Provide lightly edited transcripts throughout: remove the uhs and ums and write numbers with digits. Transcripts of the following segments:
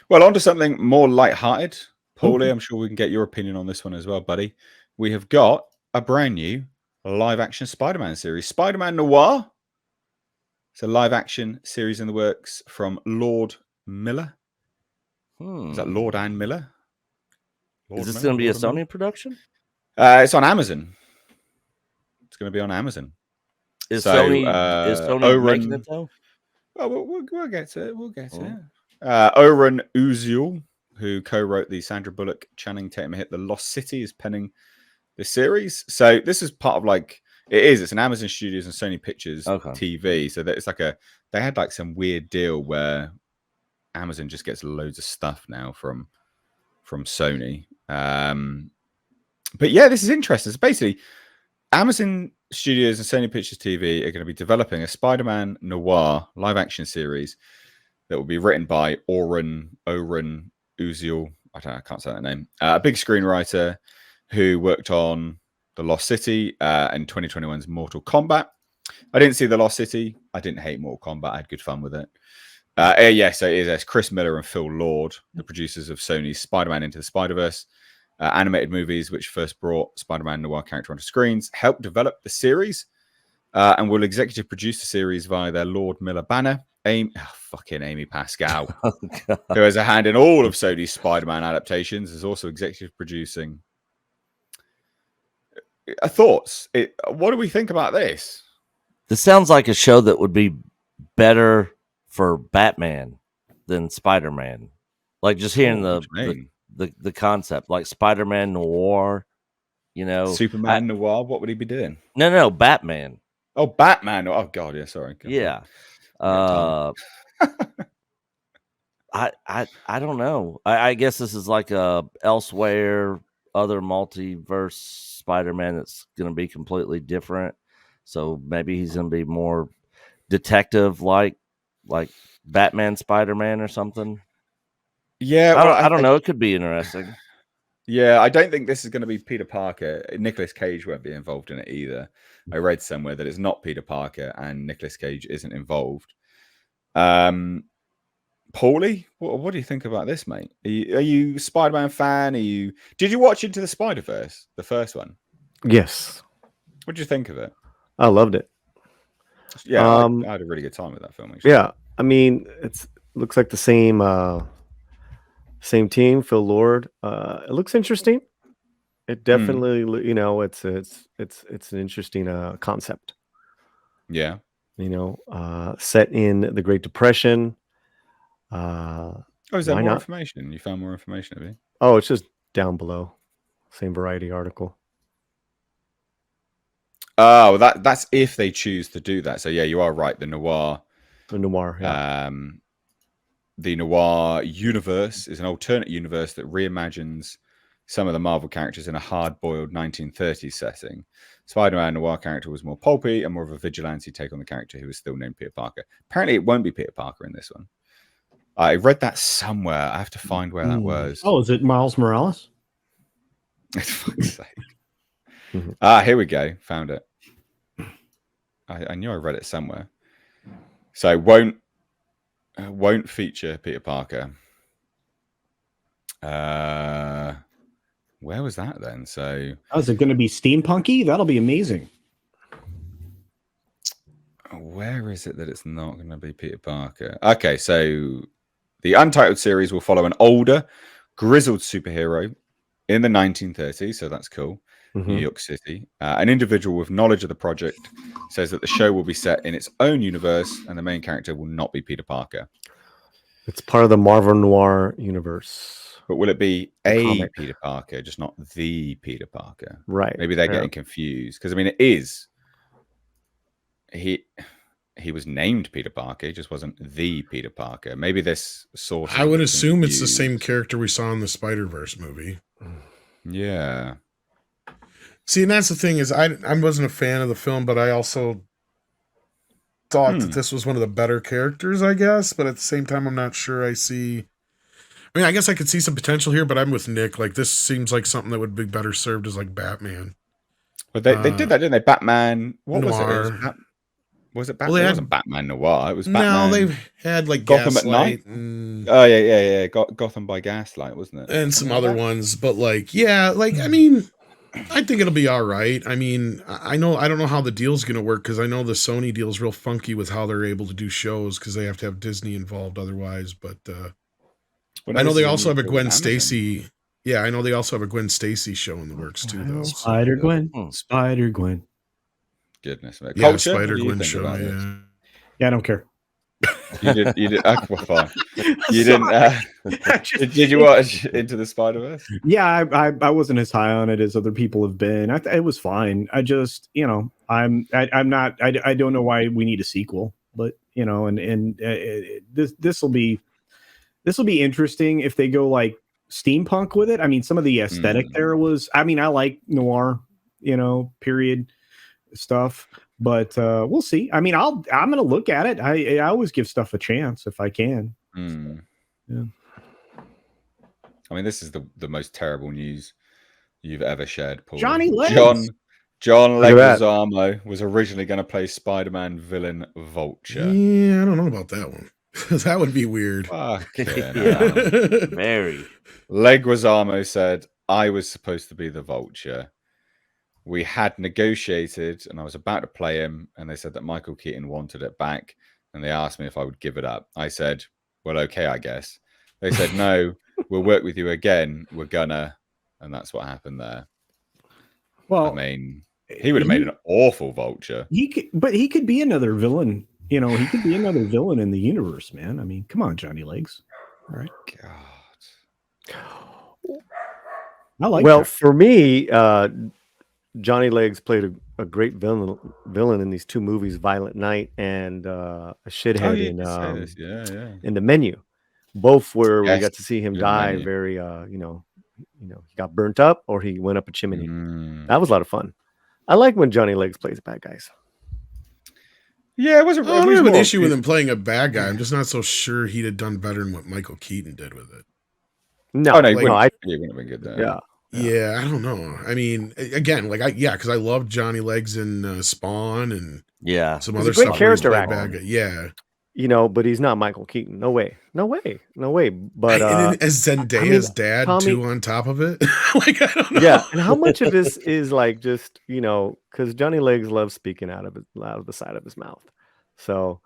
Well, on to something more lighthearted. Paulie, Okay. I'm sure we can get your opinion on this one as well, buddy. We have got a brand new live-action Spider-Man series, SpiderMan Noir. It's a live-action series in the works from Lord Miller. Is that Lord and Miller? Is this going to be a Sony production? It's on Amazon. It's going to be on Amazon. Is Sony making it though? Oh, we'll get to it. We'll get to it. Oren Uziel, who co-wrote the Sandra Bullock, Channing Tatum hit The Lost City, is penning the series. So this is part of it's an Amazon Studios and Sony Pictures TV. So that it's they had some weird deal where Amazon just gets loads of stuff now from Sony. But yeah, this is interesting. So basically, Amazon Studios and Sony Pictures TV are going to be developing a Spider-Man Noir live-action series that will be written by Oren Uziel. I can't say that name. A big screenwriter who worked on The Lost City and 2021's Mortal Kombat. I didn't see The Lost City. I didn't hate Mortal Kombat. I had good fun with it. So it is Chris Miller and Phil Lord, the producers of Sony's Spider-Man Into the SpiderVerse animated movies, which first brought Spider-Man Noir character onto screens, helped develop the series, and will executive produce the series via their Lord Miller banner. Amy Pascal, who has a hand in all of Sony's Spider-Man adaptations, is also executive producing. Thoughts? What do we think about this? This sounds like a show that would be better for Batman than Spider-Man. Like just hearing the concept, like Spider-Man Noir, Superman Noir. What would he be doing? No, Batman. Oh, Batman. Oh God, yeah. Sorry. Yeah. I don't know. I guess this is like a elsewhere other multiverse Spider-Man that's going to be completely different. So maybe he's going to be more detective like Batman Spider-Man or something. Yeah, I don't know. It could be interesting. Yeah, I don't think this is going to be Peter Parker. Nicolas Cage won't be involved in it either. I read somewhere that it's not Peter Parker and Nicolas Cage isn't involved. Paulie, what do you think about this, mate? Are you a Spider-Man fan? Did you watch Into the SpiderVerse, the first one? Yes. What did you think of it? I loved it. Yeah, I had a really good time with that film. Actually. Yeah, I mean, looks like the same team, Phil Lord. It looks interesting. It definitely, it's an interesting concept. Yeah. Set in the Great Depression. Is there more information? You found more information, have you? Oh, it's just down below. Same Variety article. Oh, that's if they choose to do that. So yeah, you are right. The Noir. Yeah. The Noir universe is an alternate universe that reimagines some of the Marvel characters in a hard-boiled 1930s setting. Spider-Man Noir character was more pulpy and more of a vigilante take on the character who was still named Peter Parker. Apparently, it won't be Peter Parker in this one. I read that somewhere. I have to find where that was. Oh, is it Miles Morales? For fuck's sake. Here we go. Found it. I knew I read it somewhere. So won't feature Peter Parker. Where was that then? So is it going to be steampunky? That'll be amazing. Where is it that it's not going to be Peter Parker? Okay, so the Untitled series will follow an older, grizzled superhero in the 1930s, so that's cool. New York City. An individual with knowledge of the project says that the show will be set in its own universe and the main character will not be Peter Parker. It's part of the Marvel Noir universe. But will it be a Peter Parker, just not the Peter Parker? Right. Maybe they're getting confused. Because, I mean, it is. He was named Peter Parker. He just wasn't the Peter Parker. Maybe this sort of... I would assume it's the same character we saw in the SpiderVerse movie. Yeah. See, and that's the thing is I wasn't a fan of the film, but I also thought that this was one of the better characters, I guess. But at the same time, I'm not sure I mean, I guess I could see some potential here, but I'm with Nick. Like, this seems like something that would be better served as, like, Batman. But they did that, didn't they? Batman. What Noir. was it? Was it Well, Batman? they It had- wasn't Batman Noir. It was No, Batman. they've had like Gotham at Gaslight Night? and, Oh yeah. Gotham by Gaslight, wasn't it? and some Something like other that? ones, but like, yeah, like I mean, I think it'll be all right. I mean, I don't know how the deal's gonna work because I know the Sony deal's real funky with how they're able to do shows because they have to have Disney involved otherwise. But Well, I know this they is a also new have a deal with Gwen Amazon. Stacy. Yeah, I know they also have a Gwen Stacy show in the works too, though. So. Spider Gwen, Hmm. Spider Gwen. Goodness, mate. Yeah, Culture. Spider What do you Gwen think show. about this? Yeah. Yeah, I don't care. You did. Oh, well, fine. You didn't. Did you watch Into the Spider-Verse? Yeah, I wasn't as high on it as other people have been. It was fine. I just, I'm not. I don't know why we need a sequel, but this will be interesting if they go like steampunk with it. I mean, some of the aesthetic there was. I mean, I like noir, period stuff. But we'll see. I mean, I'm gonna look at it. I always give stuff a chance if I can. Yeah. I mean, this is the most terrible news you've ever shared, Paul. Johnny Legs. John Look at that. Leguizamo was originally going to play Spider-Man villain Vulture. Yeah, I don't know about that one. That would be weird. Fucking Yeah. hell. Very. Leguizamo said, I was supposed to be the Vulture. We had negotiated and I was about to play him, and they said that Michael Keaton wanted it back, and they asked me if I would give it up. I said, well, okay, I guess. They said, no, we'll work with you again. We're gonna. And that's what happened there. Well, I mean, he would have made an awful Vulture. He could be another villain. He could be another villain in the universe, man. I mean, come on, Johnny Legs. All right. God. I like Well, that. for me, Johnny Legs played a great villain in these two movies, Violent Night and a shithead Oh, you did say this. Yeah. in The Menu. Both where we Yes, got to see him in The die Menu. very, he got burnt up or he went up a chimney. That was a lot of fun. I like when Johnny Legs plays bad guys. Yeah, it wasn't. I don't have an issue with him playing a bad guy. I'm just not so sure he'd have done better than what Michael Keaton did with it. No, Oh, no, he like, wouldn't, no, he wouldn't have been good there. yeah. Yeah, I don't know. I mean, again, because I love Johnny Legs in Spawn and Yeah. some He's other a great stuff. where he's character played actor. bad guy. Yeah. But he's not Michael Keaton. No way. But And then as Zendaya's dad Tommy- too on top of it. Like, I don't know. yeah, and how much of this is like just because Johnny Legs loves speaking out of the side of his mouth, so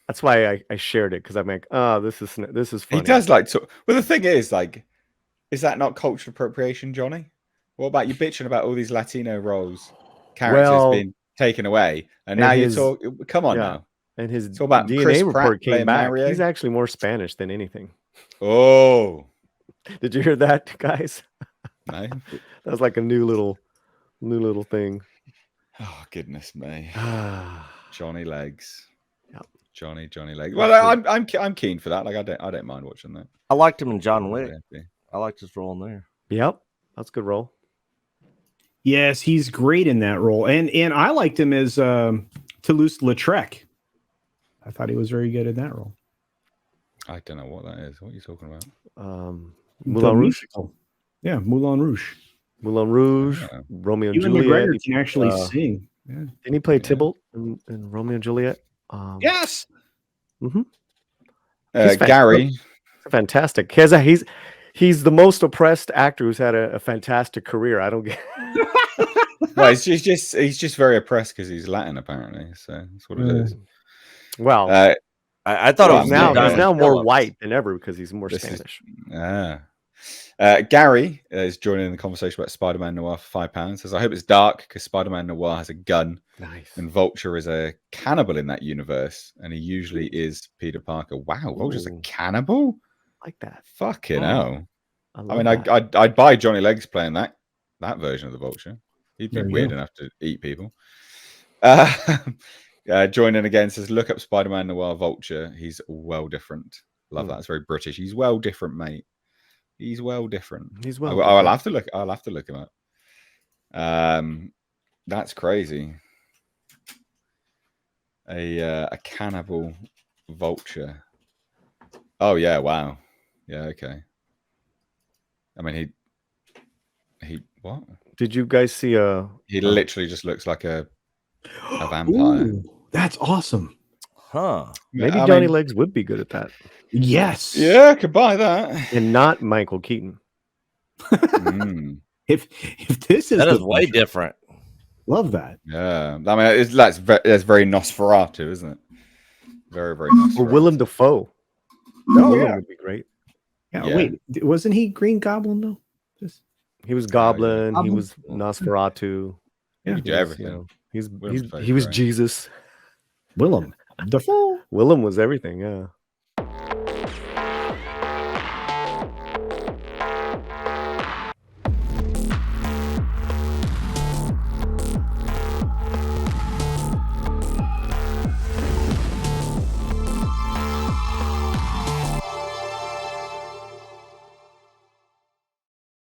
that's why I shared it because I'm like, oh, this is funny. He does like to. Well, the thing is, like, is that not cultural appropriation, Johnny? What about you bitching about all these Latino roles, characters Well, being taken away, and and now his- you talk? Come on yeah. now. And his It's all about DNA Chris report Pratt came playing back. Mario. He's actually more Spanish than anything. Oh Did you hear that, guys? no! That was like a new little thing. Oh goodness me, Johnny Legs. Yep. Johnny Legs. Well, I'm keen for that. Like, I don't mind watching that. I liked him in John Wick. Yeah. I liked his role in there. Yep, that's a good role. Yes, he's great in that role, and I liked him as Toulouse-Lautrec. I thought he was very good in that role. I don't know what that is. What are you talking about? The Moulin Rouge. musical. Yeah, Moulin Rouge. Moulin Rouge, Yeah. Romeo and Ewan Juliet. McGregor can actually sing. Yeah. Didn't he play Yeah. Tybalt in Romeo and Juliet? Yes. He's Gary. fantastic. He's the most oppressed actor who's had a fantastic career. I don't get. Well, he's just very oppressed because he's Latin, apparently. So that's what it is. Well, I thought Well, it was now Diamond he's now more Phillips. white than ever because he's more This is- Spanish. Gary is joining in the conversation about Spider-Man Noir for £5. Says, I hope it's dark because Spider-Man Noir has a gun Nice. and Vulture is a cannibal in that universe, and he usually is Peter Parker. Wow, Vulture's a Ooh. cannibal? Like that. Fucking Oh, hell. I I mean, love that. I'd buy Johnny Legs playing that version of the Vulture. He'd be There you weird go. enough to eat people. Joining again says, look up Spider-Man Noir Vulture. He's well different. Love that. It's very British. He's well different, mate. He's well different. He's I'll well. have to look. I'll have to look him up. That's crazy. A cannibal Vulture. Oh yeah! Wow. Yeah. Okay. I mean, he what? Did you guys see He literally just looks like a a vampire. Ooh, that's awesome. Huh. Maybe I Johnny mean, Legs would be good at that, Yes. Yeah, I could buy that. and not Michael Keaton. Mm, If this is That the is way different. love that. yeah, I mean, that's very Nosferatu, isn't it? Very, very Or Nosferatu. Willem Dafoe. Oh Willem yeah. would be great. Yeah. Yeah. Wait, wasn't he Green Goblin though? Just, He was Goblin. He Goblin? was Nosferatu. yeah. He could do He was, everything. you know, he's Willem's he was great. Jesus. Willem Dafoe. Willem was everything. Yeah.